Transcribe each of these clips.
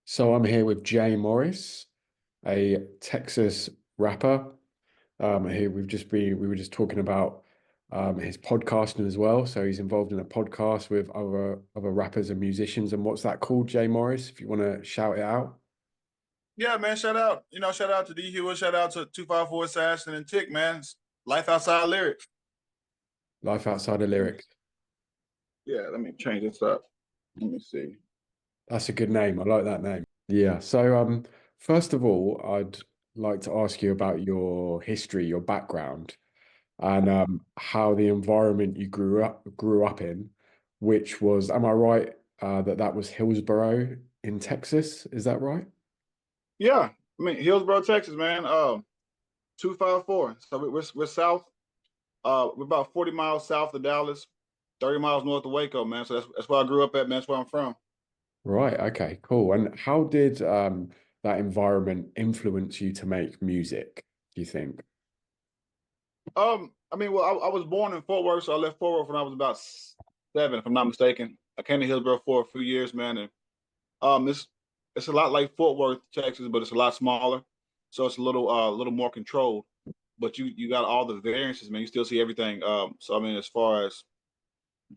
So I'm here with Jay Morris, a Texas rapper. Here we were just talking about his podcasting as well. So he's involved in a podcast with other rappers and musicians. And what's that called, Jay Morris? If you want to shout it out. Yeah, man. Shout out. Shout out to D Hewitt. Shout out to 254 Assassin and Tick, man. It's life outside lyrics. Life outside of Let me, lyrics. yeah, let me change this up. Let me see. That's a good name. I like that name. Yeah. First of all, I'd like to ask you about your history, your background, and how the environment you grew up in, which was, am I right, that was Hillsborough in Texas? Is that right? Yeah, Hillsborough, Texas, man. 254. So we're south. We're about 40 miles south of Dallas, 30 miles north of Waco, man. So that's where I grew up at, man. That's where I'm from. Right. Okay. Cool. And how did that environment influence you to make music, do you think? Well, I was born in Fort Worth, so I left Fort Worth when I was about 7, if I'm not mistaken. I came to Hillsborough for a few years, man, and it's a lot like Fort Worth, Texas, but it's a lot smaller, so it's a little more controlled. But you got all the variances, man. You still see everything. So I mean, as far as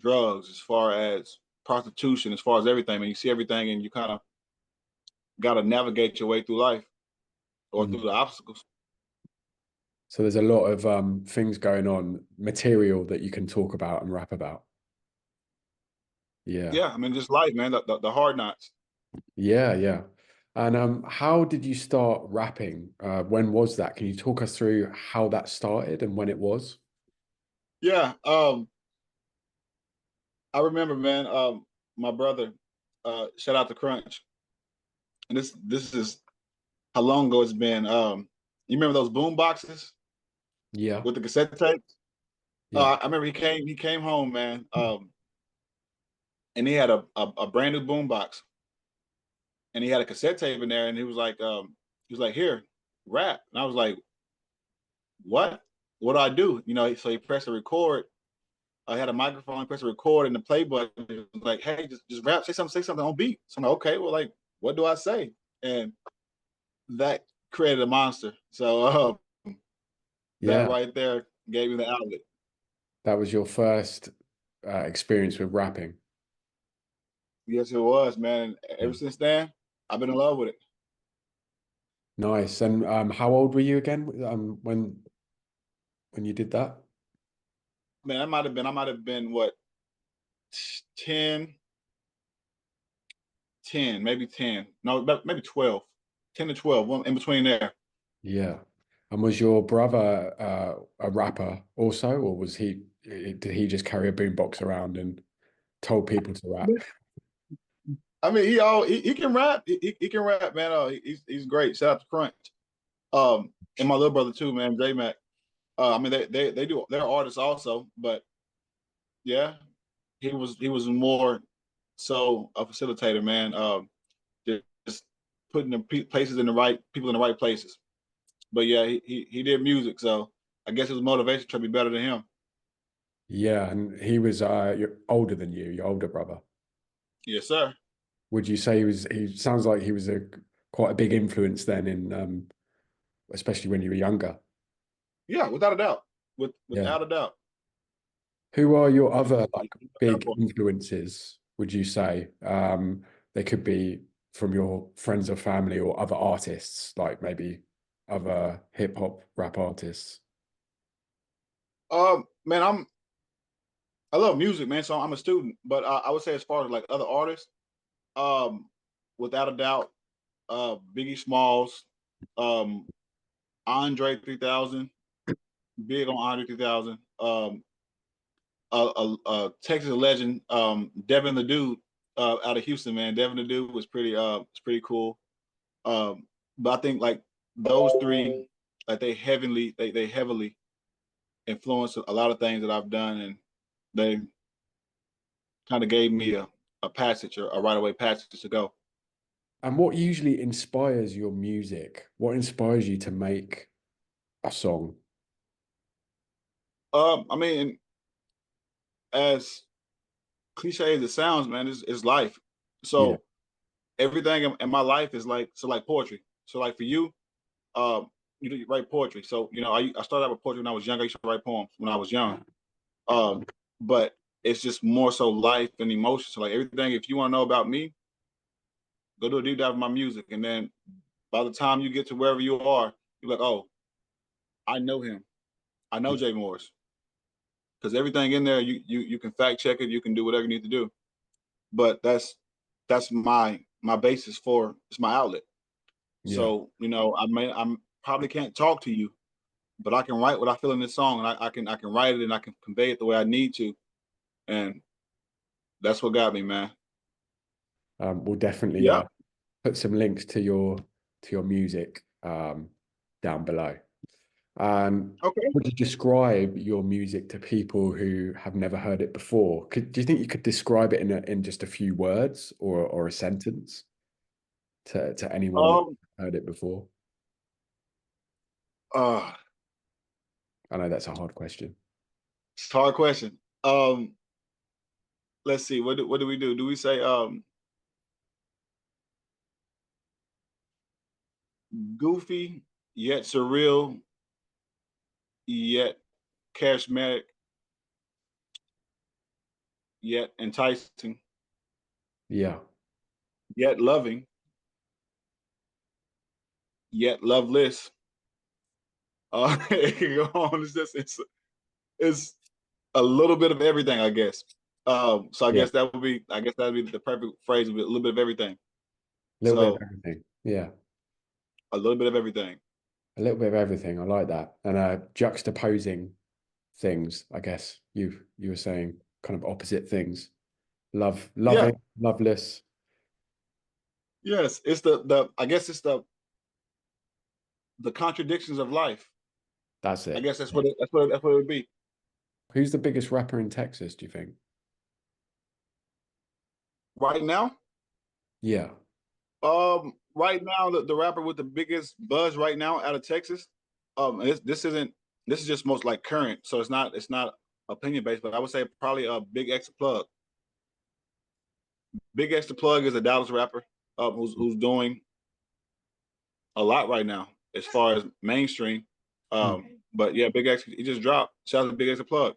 drugs, as far as prostitution, as far as everything, man, you see everything, and you kind of got to navigate your way through life or through Mm. the obstacles. So there's a lot of things going on, material that you can talk about and rap about. Yeah. Yeah, I mean, just life, man. The hard knocks. Yeah, yeah. And how did you start rapping? When was that? Can you talk us through how that started and when it was? Yeah. I remember, man. My brother, shout out to Crunch, and this is how long ago it's been. You remember those boom boxes Yeah, with the cassette tapes? yeah. I remember he came home, man, and he had a brand new boom box, and he had a cassette tape in there, and he was like, here, rap, and I was like, what? What do I do? So he pressed the record. I had a microphone, pressed the record, and the play button. It was like, hey, just rap, say something on beat. So I'm like, okay, well, like, what do I say? And that created a monster. So that Yeah, right there gave me the outlet. that was your first experience with rapping. Yes, it was, man. And ever Yeah. since then, I've been in love with it. Nice. And how old were you again when you did that? Man, I might have been what, 10, 10, maybe 10. No, maybe 12. 10 to 12, one in between there. Yeah. And was your brother a rapper also, or did he just carry a boombox around and told people to rap? I mean, he can rap. He can rap, man. He's great. Shout out to Crunch. And my little brother too, man, J Mac. I mean, they're artists also, but yeah, he was more so a facilitator, man. Just putting the places in the right people in the right places. But yeah, he did music, so I guess it was motivation to be better than him. Yeah, and he was you're older than you, your older brother. Yes, sir. Would you say he sounds like he was a quite a big influence then in especially when you were younger? Yeah, without a doubt. Yeah. Without a doubt. Who are your other He like big for influences, would you say? They could be from your friends or family or other artists, like maybe other hip hop rap artists. Man, I love music, man. So I'm a student, but I would say as far as like other artists, um, without a doubt, Biggie Smalls, um, Andre 3000, big on Andre 3000. Texas legend, Devin the Dude, out of Houston, man. Devin the Dude was pretty cool. But I think like those three, like they heavily influenced a lot of things that I've done, and they kind of gave me a passage or a right away passage to go. And what usually inspires your music? What inspires you to make a song? I mean, as cliche as it sounds, man, it's life. Yeah. So everything in my life is like, so like poetry. So like for you, um, you write poetry. So I started out with poetry when I was younger. I used to write poems when I was young. Um, but it's just more so life and emotion. So like everything, if you want to know about me, go do a deep dive in my music, and then by the time you get to wherever you are, you're like, oh, I know him. I know Jay Morris, because everything in there, you can fact check it. You can do whatever you need to do. But that's my basis for, it's my outlet. Yeah. So I'm probably can't talk to you, but I can write what I feel in this song, and I can write it and I can convey it the way I need to, and that's what got me, man. We'll definitely Yeah. put some links to your music down below. Okay. Would you describe your music to people who have never heard it before? Do you think you could describe it in just a few words or a sentence to anyone that Um. heard it before? Uh. I know that's a hard question. It's a hard question. Let's see. What do we do? Do we say goofy yet surreal yet charismatic yet enticing Yeah, yet loving yet loveless? It can go on. It's a little bit of everything, I guess. So I yeah, guess that would be the perfect phrase, with a little bit of everything. a little bit of So everything. Yeah, a little bit of everything. a little bit of everything. I like that. And juxtaposing things, I guess you were saying kind of opposite things. Yeah. Loving, loveless. Yes. It's the I guess it's the contradictions of life. That's I it. guess that's what it would be. Who's the biggest rapper in Texas, do you think? Right now, Yeah, right now, the rapper with the biggest buzz right now out of Texas, this is just most like current, so it's not opinion based, but I would say probably a Big X Plug. Big X Plug is a Dallas rapper, who's doing a lot right now as far as mainstream. mm, But yeah, Big X, he just dropped. Shout out to Big X Plug.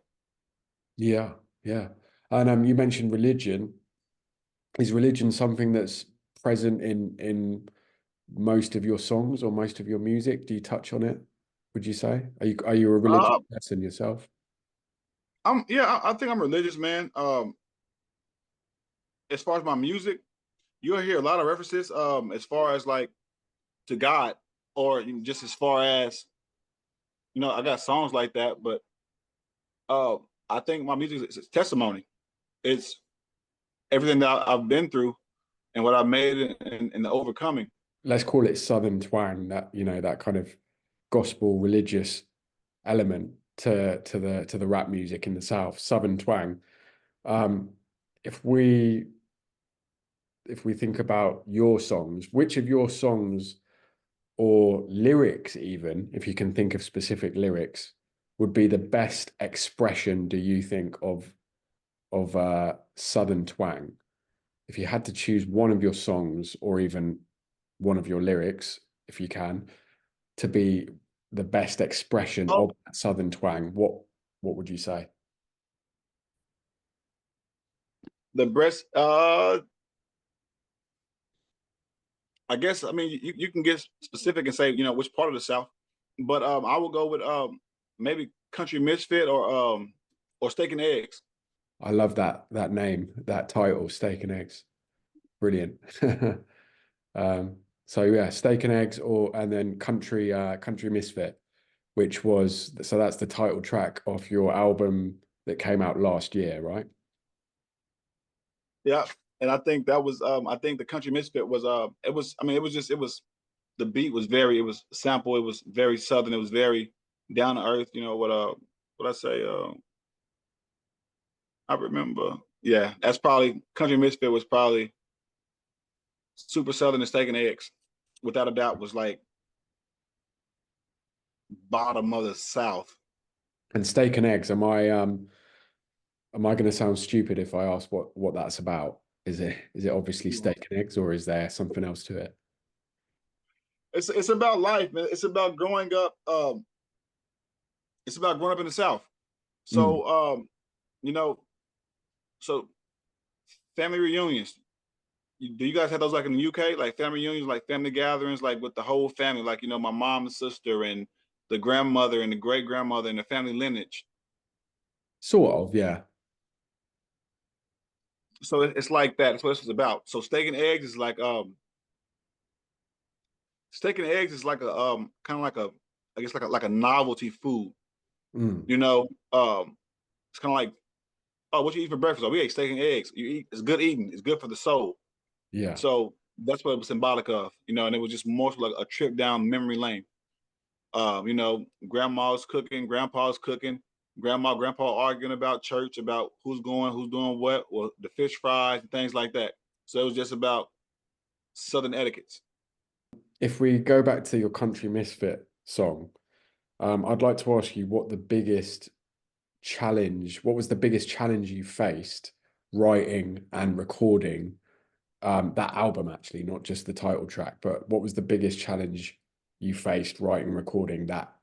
yeah, yeah. And you mentioned religion. Is religion something that's present in most of your songs or most of your music? Do you touch on it? Would you say? Are you a religious Uh, person yourself? I think I'm religious, man. As far as my music, you'll hear a lot of references, as far as like to God, or just as far as I got songs like that, but uh, I think my music is testimony. It's everything that I've been through and what I made in the overcoming. Let's call it Southern twang, that that kind of gospel religious element to the rap music in the South, Southern twang. Um, if we if we think about your songs, which of your songs or lyrics, even if you can think of specific lyrics, would be the best expression, do you think, of Southern twang? If you had to choose one of your songs or even one of your lyrics, if you can, to be the best expression Oh, of that Southern twang, what would you say? the breast. I guess, I mean, you can get specific and say which part of the South, but I will go with maybe Country Misfit, or Steak and Eggs. I love that name, that title, Steak and Eggs. Brilliant. So yeah, Steak and Eggs, or and then Country Misfit, which was, so that's the title track of your album that came out last year, right? Yeah, and I think that was I think the Country Misfit was it was, I mean, it was the beat was very, it was sample, it was very southern, it was very down to earth. What I say, I remember, yeah, that's probably Country Misfit was probably super southern, and Steak and Eggs, without a doubt, was like bottom of the South. And Steak and Eggs, am I going to sound stupid if I ask what that's about? Is it obviously steak and eggs, or is there something else to it? It's about life, man. It's about growing up. It's about growing up in the South. Mm. So you know, so family reunions. Do you guys have those like in the UK, like family reunions, like family gatherings, like with the whole family, like my mom and sister and the grandmother and the great grandmother and the family lineage. Sort of, yeah. So it's like that. That's what this is about. So steak and eggs is like steak and eggs is like a kind of like a, I guess, like a novelty food. Mm. You know, it's kind of like, oh, what you eat for breakfast? Oh, we ate steak and eggs. You eat, it's good eating. It's good for the soul. Yeah. So that's what it was symbolic of, and it was just more so like a trip down memory lane. Grandma's cooking, grandpa's cooking, grandpa arguing about church, about who's going, who's doing what, or the fish fries and things like that. So it was just about Southern etiquettes. If we go back to your Country Misfit song, I'd like to ask you what was the biggest challenge you faced writing and recording that album, actually, not just the title track, but what was the biggest challenge you faced writing and recording that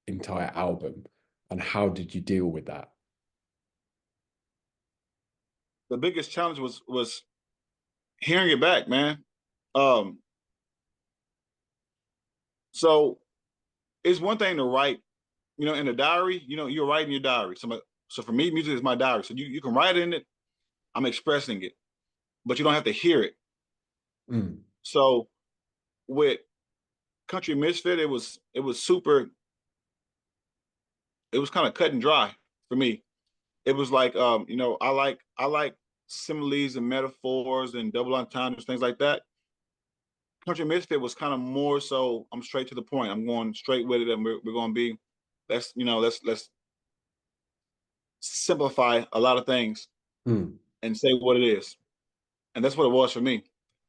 entire album, and how did you deal with that? The biggest challenge was hearing it back, man. Um, so it's one thing to write, in a diary. You're writing your diary. So for me, music is my diary. So you can write in it. I'm expressing it, but you don't have to hear it. Mm. So with Country Misfit, it was super. It was kind of cut and dry for me. It was like, I like similes and metaphors and double entendres, things like that. Country Misfit was kind of more so, I'm straight to the point. I'm going straight with it, and we're going to be, let's simplify a lot of things Mm. and say what it is, and that's what it was for me.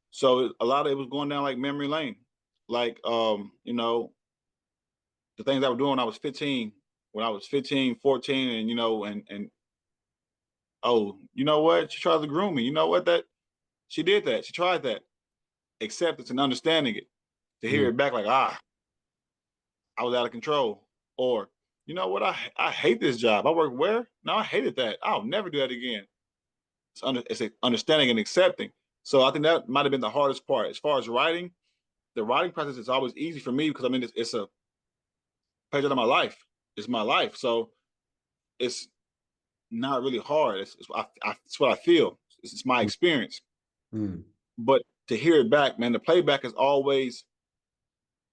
So a lot of it was going down like memory lane, like the things I was doing when I was 15, 14, and oh, you know what? She tried to groom me. You know what? That she did that. She tried that. Acceptance and understanding it. To hear Mm. it back like, I was out of control. Or, you know what? I hate this job. I work where? No, I hated that. I'll never do that again. It's understanding and accepting. So I think that might have been the hardest part. As far as writing, the writing process is always easy for me because I mean it's a page out of my life. It's my life. So it's not really hard. It's what I feel. It's my experience. Mm. But to hear it back, man, the playback is always,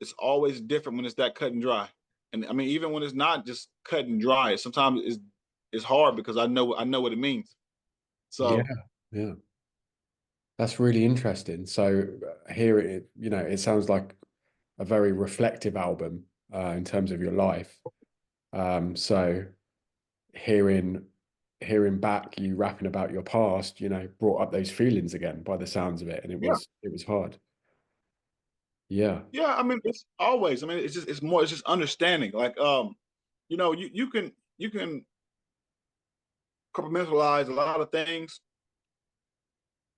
it's always different when it's that cut and dry. And I mean, even when it's not just cut and dry, sometimes it's hard because I know what it means. Yeah, So yeah. That's really interesting. So here it sounds like a very reflective album in terms of your life. So hearing hearing back you rapping about your past, brought up those feelings again by the sounds of it, and it yeah, was it was hard. Yeah. yeah. I mean, it's always. I mean, it's just understanding. Like you can compartmentalize a lot of things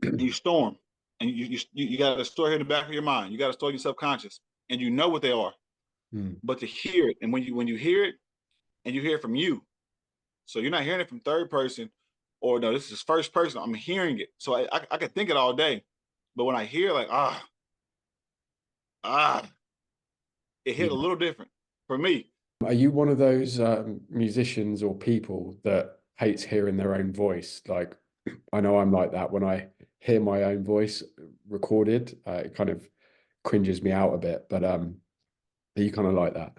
and you store them, and you got to store here in the back of your mind. You got to store your subconscious, and you know what they are. Mm. But to hear it, and when you hear it, and you hear it from you, so you're not hearing it from third person, or no, this is first person. I'm hearing it, so I could think it all day, but when I hear like ah, it hit a Yeah. little different for me. Are you one of those musicians or people that hates hearing their own voice? Like, I know I'm like that when I hear my own voice recorded, it kind of cringes me out a bit. But are you kind of like that?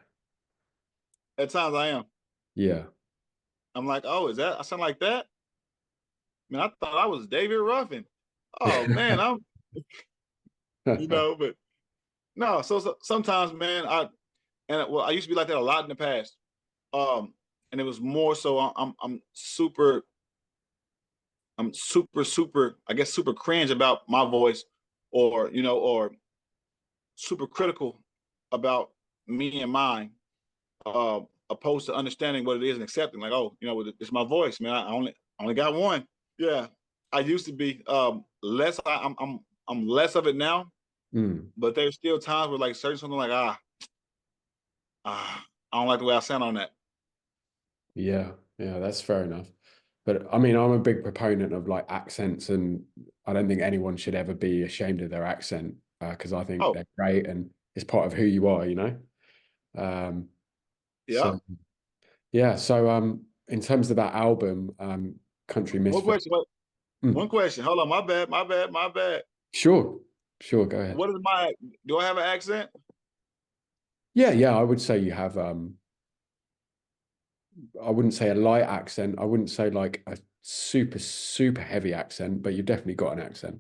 At times I am. Yeah. I'm like, oh, is that I sound like that? Man, I thought I was David Ruffin. Oh man, I'm but no. So sometimes, man, I used to be like that a lot in the past. And it was more so I'm super, I guess, super cringe about my voice, or super critical about me and mine, uh, opposed to understanding what it is and accepting, like, oh, it's my voice, man. I only got one. Yeah. I used to be less. I'm less of it now, Mm, but there's still times where like certain something like I don't like the way I sound on that. yeah, yeah, that's fair enough. But I mean, I'm a big proponent of like accents, and I don't think anyone should ever be ashamed of their accent because I think Oh, they're great and it's part of who you are, you know? Um, yeah. so yeah, so in terms of that album, Country One Misfit, question. One mm, question. Hold on. My bad. My bad. My bad. sure, sure, go ahead. What is my? Do I have an accent? Yeah, yeah, I would say you have I wouldn't say a light accent. I wouldn't say like a super, super heavy accent, but you've definitely got an accent.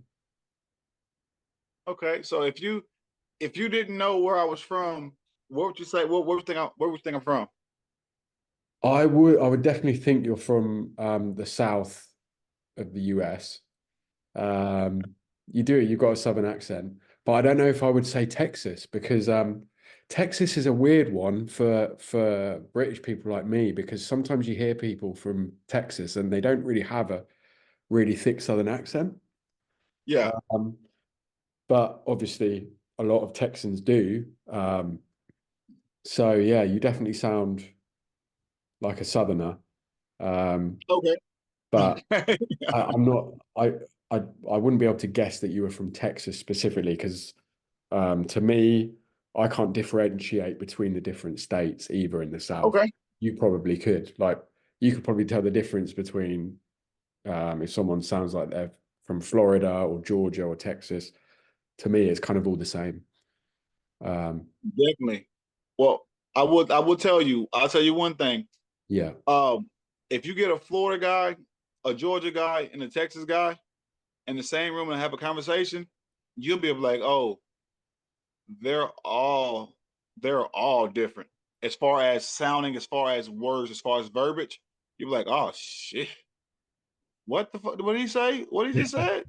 Okay. So if you didn't know where I was from, what would you say? What would you think? Where would you think I'm from? I would definitely think you're from the south of the US. Um, you've got a southern accent, but I don't know if I would say Texas because Texas is a weird one for British people like me because sometimes you hear people from Texas and they don't really have a really thick southern accent. Yeah. Um, but obviously a lot of Texans do. So yeah, you definitely sound like a southerner. Um, Okay. but Okay. I'm not. I wouldn't be able to guess that you were from Texas specifically because to me, I can't differentiate between the different states either in the South. Okay. You probably could. Like you could probably tell the difference between if someone sounds like they're from Florida or Georgia or Texas. To me, it's kind of all the same. Um, Definitely. Well, I will tell you. I'll tell you one thing. yeah. Um, if you get a Florida guy, a Georgia guy, and a Texas guy in the same room and have a conversation, you'll be like, oh, they're all they're all different as far as sounding, as far as words, as far as verbiage. You'll be like, oh shit, what the fuck? What did he say? What did he just say?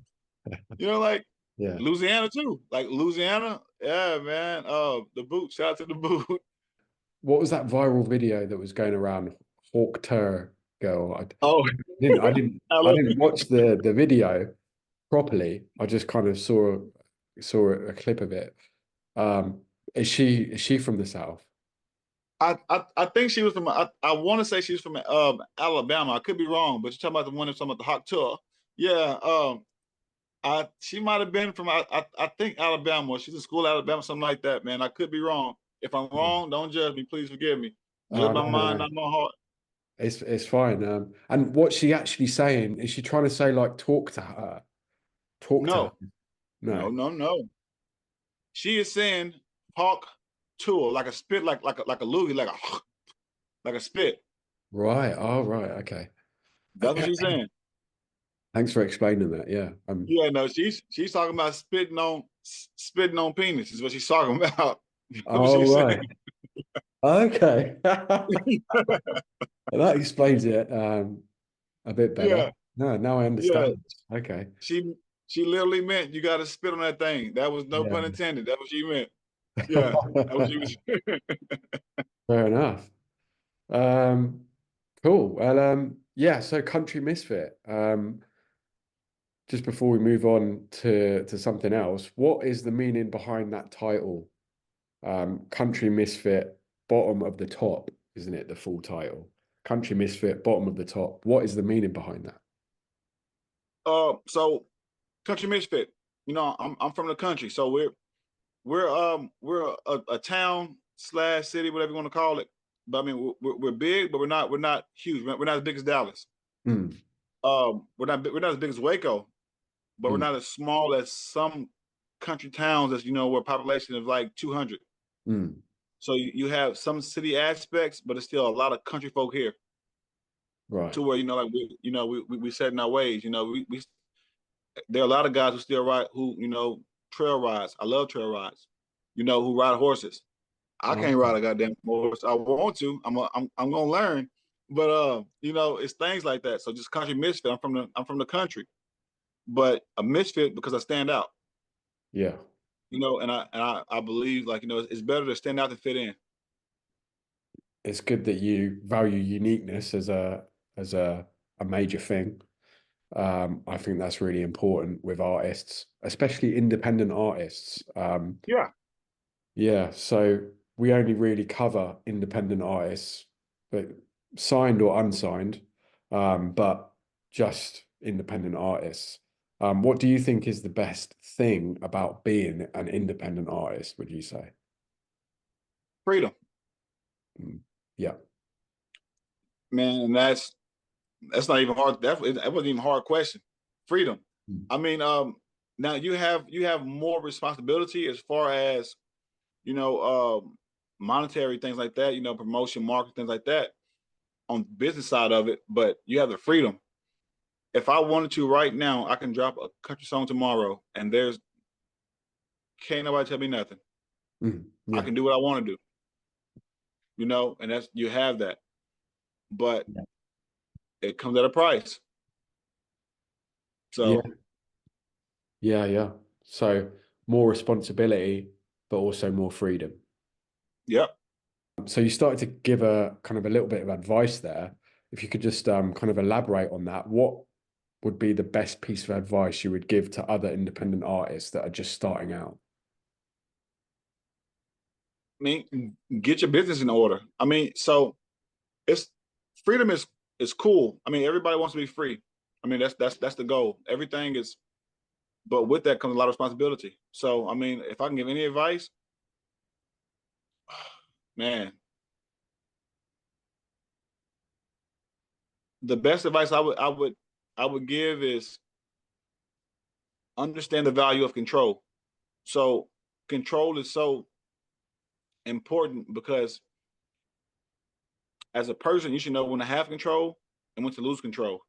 Like Yeah. Louisiana too. Like Louisiana, yeah, man. The boot. Shout out to the boot. What was that viral video that was going around? Hawk Tur girl. Oh, Didn't I didn't I I love didn't it. watch the video properly. I just kind of saw a clip of it. Um, is she from the South? I think she was from. I want to say she was from Alabama. I could be wrong, but you're talking about the one that's talking about the Hawk Tour. Yeah. She might have been from. I think Alabama. She's in school Alabama, something like that. Man, I could be wrong. If I'm Yeah. wrong, don't judge me. Please forgive me. Judge Oh my no, mind, no, not my heart. it's fine. And what's she actually saying? Is she trying to say like talk to her? Talk to her? No, no, No. no, no. She is saying Hawk Tour like a spit, like a loogie, like a spit. Right. Oh, right. Okay. That's what she's saying. Thanks for explaining that. Yeah. Yeah, no, she's talking about spitting on penis is what she's talking about. That's what Oh, she's saying. right. Okay. That explains it a bit better. Yeah, No, now I yeah. understand. Okay. She literally meant you got to spit on that thing. That was no Yeah. pun intended. That's what she meant. Yeah, that was she was. Fair enough. Um, cool. Well, yeah, so Country Misfit. Just before we move on to something else, what is the meaning behind that title? Country Misfit, bottom of the top, isn't it? The full title. Country Misfit, bottom of the top. What is the meaning behind that? So country misfit. I'm from the country, so we're a town slash city, whatever you want to call it. But I mean, we're big, but we're not huge. We're not as big as Dallas. Mm, We're not as big as Waco, but we're mm, not as small as some country towns that's where population is like 200. mm. So you have some city aspects, but it's still a lot of country folk here. Right. To where like we set in our ways. We there are a lot of guys who still ride who trail rides. I love trail rides. Who ride horses. I can't ride Okay. a goddamn horse. I want to. I'm gonna learn. But it's things like that. So just country misfit. I'm from the country, but a misfit because I stand out. Yeah. And I believe like it's better to stand out than fit in. It's good that you value uniqueness as a major thing. I think that's really important with artists, especially independent artists. Yeah. Yeah, so we only really cover independent artists, but signed or unsigned, but just independent artists. What do you think is the best thing about being an independent artist, would you say? Freedom, Mm, yeah. man. And that's not even hard. That wasn't even a hard question. Freedom. Mm, I mean, now you have more responsibility as far as you know, monetary things like that. You know, promotion, market, things like that on the business side of it. But you have the freedom. If I wanted to right now, I can drop a country song tomorrow, and there's can't nobody tell me nothing. I yeah. can do what I want to do. You know, and that's you have that, but Yeah. it comes at a price. Yeah. So, Yeah. Yeah. So more responsibility, but also more freedom. yep. So you started to give a kind of a little bit of advice there. If you could just kind of elaborate on that, what would be the best piece of advice you would give to other independent artists that are just starting out? I mean, get your business in order. I mean, so it's freedom is cool. I mean, everybody wants to be free. I mean, that's the goal. Everything is, but with that comes a lot of responsibility. So, I mean, if I can give any advice, man, the best advice I would give is understand the value of control. So, control is so important because as a person, you should know when to have control and when to lose control.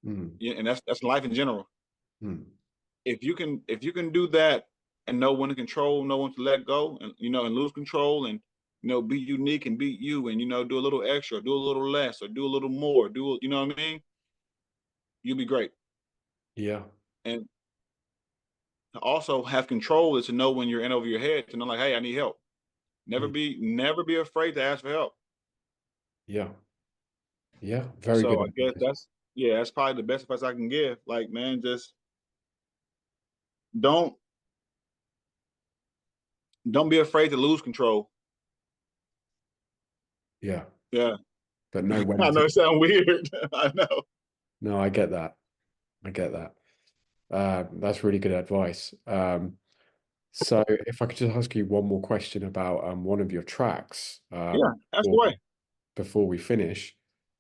Mm, Yeah, and that's life in general. mm. If you can do that and know when to control, know when to let go, and and lose control, and be unique and be you, and do a little extra, do a little less, or do a little more, you know what I mean? You'll be great. Yeah. And to also have control is to know when you're in over your head, to know like, hey, I need help. Yeah. Never be afraid to ask for help. Yeah. Yeah. Very good So I guess advice. that's probably the best advice I can give. Like, man, just don't don't be afraid to lose control. Yeah. Yeah. But know when I to. know it sounds weird. I know. No, I get that. I get that. That's really good advice. So if I could just ask you one more question about one of your tracks Yeah, that's the before, way. before we finish.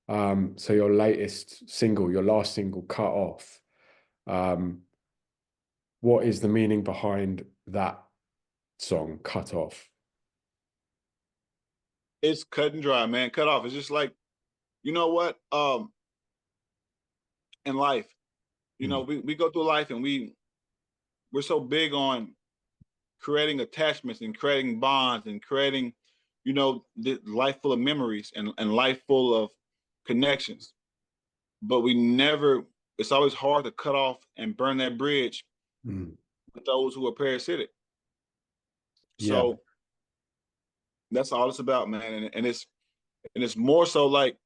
So your latest single, your last single, Cut Off. Um, what is the meaning behind that song, Cut Off? It's cut and dry, man. Cut off. It's just like, you know what? In life, Mm, we go through life and we're so big on creating attachments and creating bonds and creating, the life full of memories and life full of connections. But we never it's always hard to cut off and burn that bridge mm. with those who are parasitic. Yeah. So that's all it's about, man. And it's more so like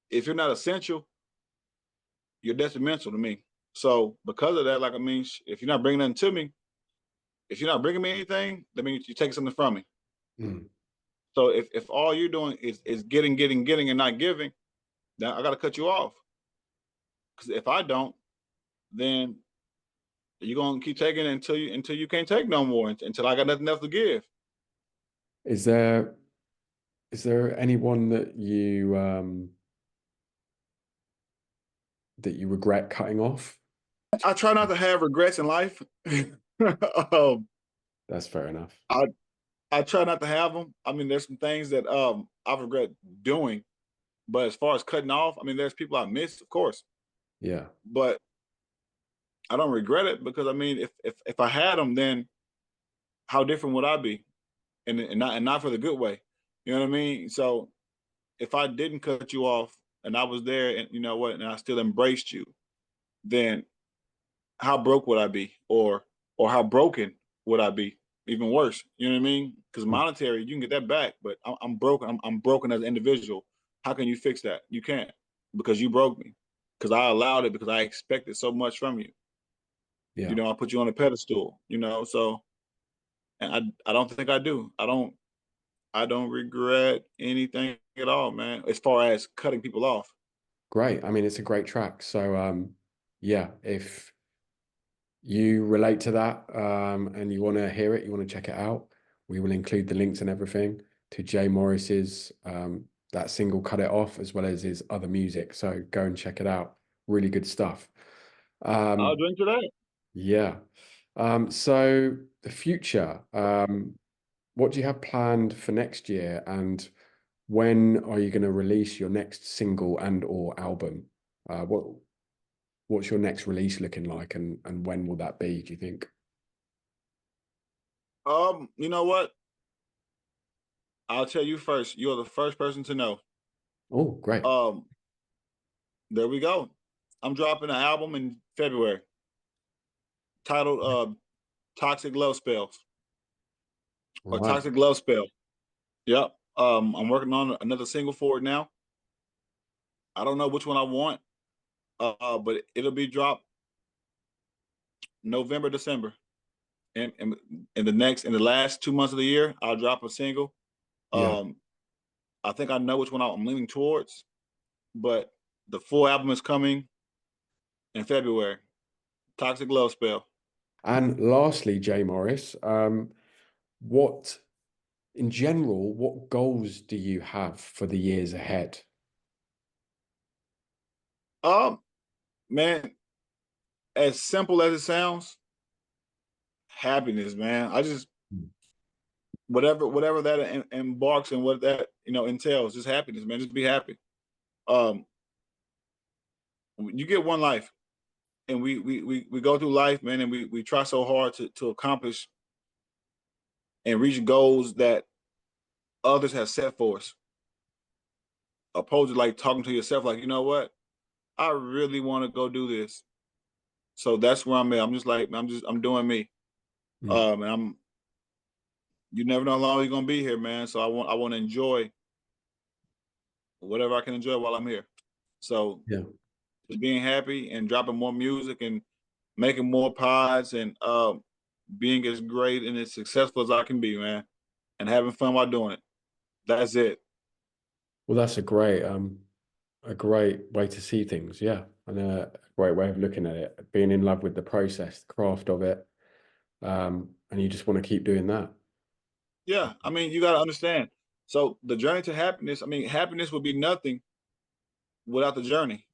if you're not essential, you're detrimental to me. So because of that, like I mean, if you're not bringing nothing to me, if you're not bringing me anything, that means you're taking something from me. Mm. So if all you're doing is getting, getting, getting, and not giving, then I got to cut you off. Because if I don't, then you're gonna keep taking it until you can't take no more, until I got nothing else to give. Is there is there anyone that you regret cutting off? I try not to have regrets in life. um, That's fair enough. I I try not to have them. I mean, there's some things that I regret doing, but as far as cutting off, I mean, there's people I miss, of course, Yeah. but I don't regret it because I mean, if I had them, then how different would I be? And not for the good way. You know what I mean? So if I didn't cut you off and I was there and you know what, and I still embraced you, then how broke would I be? Or how broken would I be? Even worse. You know what I mean? Because Mm. monetary, you can get that back, but I'm broken. I'm broken as an individual. How can you fix that? You can't because you broke me. because I allowed it because I expected so much from you. You Yeah. know, I put you on a pedestal. You know, so and I don't think I do. I don't regret anything at all, man. As far as cutting people off. Great. I mean, it's a great track. So, yeah, if you relate to that, and you want to hear it, you want to check it out, we will include the links and everything to Jay Morris's that single "Cut It Off" as well as his other music. So go and check it out. Really good stuff. I'll Um, drink to that. yeah. So the future, what do you have planned for next year, and when are you going to release your next single and or album? What's your next release looking like, and when will that be, do you think? You know what? I'll tell you first. You're the first person to know. Oh, great. Um, there we go. I'm dropping an album in February titled Toxic Love Spells All or right. Toxic Love Spell. Yep. I'm working on another single for it now. I don't know which one I want, but it'll be dropped November, December. And in the last 2 months of the year, I'll drop a single. Yeah. Um, I think I know which one I'm leaning towards, but the full album is coming in February. Toxic Love Spell. And lastly, Jay Morris, what in general, what goals do you have for the years ahead? Um, man, as simple as it sounds, happiness, man. I just Mm. whatever that embarks and what that entails, just happiness, man. Just be happy. Um, you get one life, and we go through life, man, and we try so hard to accomplish and reach goals that others have set for us. Opposed to like talking to yourself, like you know what, I really want to go do this. So that's where I'm at. I'm just like I'm doing me. Mm. And I'm you never know how long you're gonna be here, man. So I want to enjoy whatever I can enjoy while I'm here. So Yeah. just being happy and dropping more music and making more pods and being as great and as successful as I can be, man, and having fun while doing it. That's it. Well, that's a great way to see things, yeah. And a great way of looking at it, being in love with the process, the craft of it. And you just want to keep doing that. Yeah, I mean, you got to understand. So the journey to happiness, I mean, happiness would be nothing without the journey.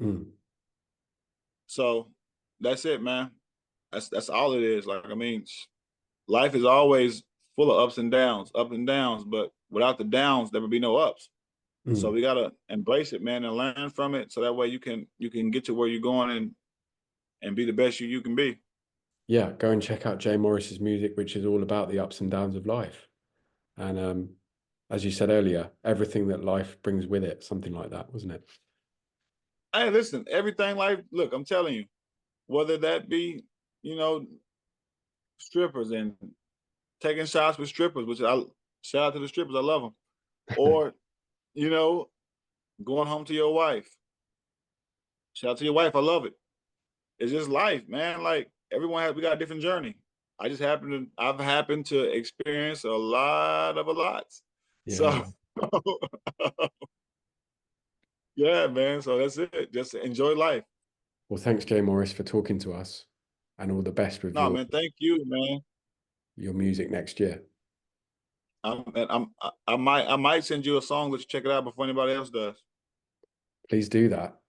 Mm. So that's it, man. That's all it is. Like, I mean, life is always full of ups and downs, but without the downs, there would be no ups. So Mm. we gotta embrace it, man, and learn from it. So that way you can get to where you're going and be the best you can be. Yeah, go and check out Jay Morris's music, which is all about the ups and downs of life. And as you said earlier, everything that life brings with it, something like that, wasn't it? Hey, listen, everything life. Look, I'm telling you, whether that be you know strippers and taking shots with strippers, which I shout out to the strippers, I love them, or you know going home to your wife. Shout out to your wife, I love it. It's just life, man. Like we got a different journey. I've happened to experience a lot of a lots. Yeah. So yeah, man. So that's it. Just enjoy life. Well, thanks, Jay Morris, for talking to us, and all the best with No, man. Thank you, man. your music next year. I might send you a song. Let's check it out before anybody else does. Please do that.